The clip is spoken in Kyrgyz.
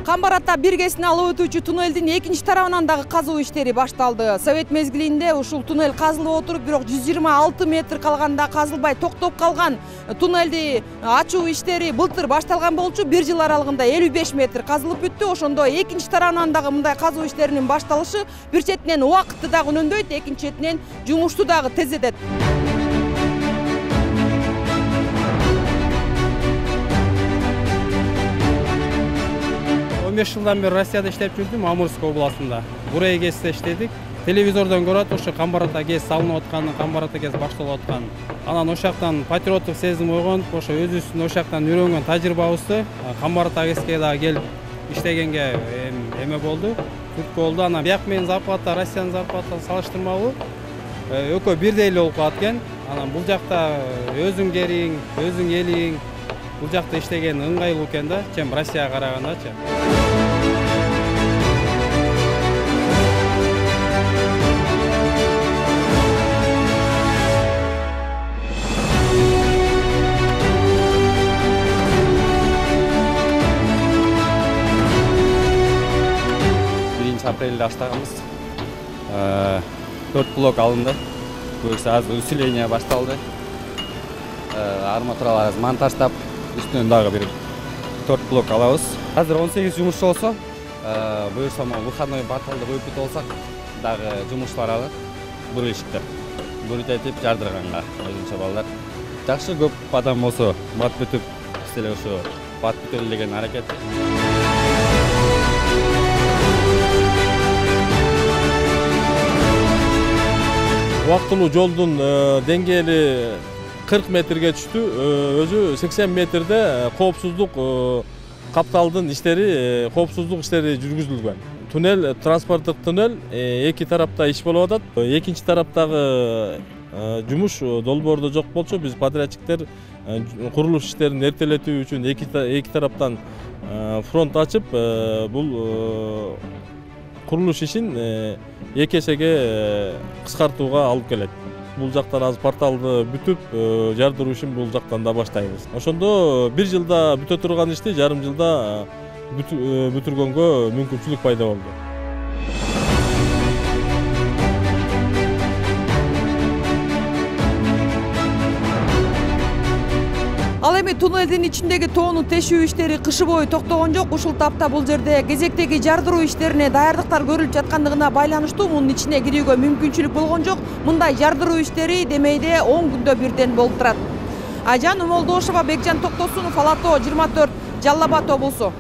Камбар-Ата биргесин алып өтүүчү туннелдин экинчи тарабынан дагы казуу иштери башталды. Совет мезгилинде ушул туннель казылып отуруп, бирок 126 метр калганда казылбай токтоп калган туннелди ачуу иштери былтыр башталган болчу. 1 жыл аралыгында 55 метр казылып бүттү. Ошондо экинчи тарабынан дагы мындай казуу иштеринин башталышы бир четинен убакытты дагы үнөндөйт, экинчи четинен жумушту дагы тездетет. 15 жылдан бeri Россияда иштеп жүрдүм, Амурской областында. Бурай ГЭСте иштедик. Телевизордон көрөт, ошо Камбар-Ата ГЭС салынып атканын, Камбар-Ата ГЭС башталып атканын. Анан ошактан патриоттук сезим ойгонуп, ошо өзүбүздүн ошактан үйрөнгөн тажрыйбабызды Камбар-Ата ГЭСке дагы келип иштегенге эме болду, түрткү болду. Анан бияк менен зарплата Россиянын зарплатасы салыштырмалуу экөө бирдей эле болуп калат экен. Анан бул жакта өзүң жериң, өзүң элиң, бул жакта иштеген ыңгайлуу экен да, чем Россияга карагандачы. Апрелде баштаганбыз. 4 блок алынды. Көбүсү азыр усиление башталды. Арматуралар монтаждап, үстүнөн дагы бир 4 блок алабыз. Азыр 18 жумушчу болсо, буюрса выходной порталды коюп бүтүп алсак, дагы жумуштар алып, бурулуштар. Бурултетип жардырганга өзүнчө балдар. Жакшы көп адам болсо, бат бүтүп, силе ошо бат бүтөлү деген аракет. Убактылуу жолдун деңгээли 40 метрге түштү. Өзү 80 метрде коопсуздук капталдын иштери, коопсуздук иштери жүргүзүлгөн. Туннель, транспорттук туннель эки тарапта иш болуп атат. Экинчи тараптагы жумуш долбоордо жок болчу. Биз подрядчиктер курулуш иштерин эртелетүү үчүн эки тараптан фронт ачып, бул курулуш ишин эки эсеге кыскартууга алып келет. Бул жактан азыр порталды бүтүп, жардыруу ишин бул жактан да баштайбыз. Ошондо 1 жылда бүтө турган ишти жарым жылда бүтүргөнгө мүмкүнчүлүк пайда болду. Ал эми туннелдин ичиндеги тоону тешүү иштери кышы бою токтогон жок. Ушул тапта бул жерде кезектеги жардыруу иштерине даярдыктар көрүлүп жаткандыгына байланыштуу мунун ичине кирүүгө мүмкүнчүлүк болгон жок. Мындай жардыруу иштери демейде 10 күндө бирден болуп турат. Айжан Умолдошова, Бекжан Токтосунов, Ала Тоо 24, Жалал Абад облусу.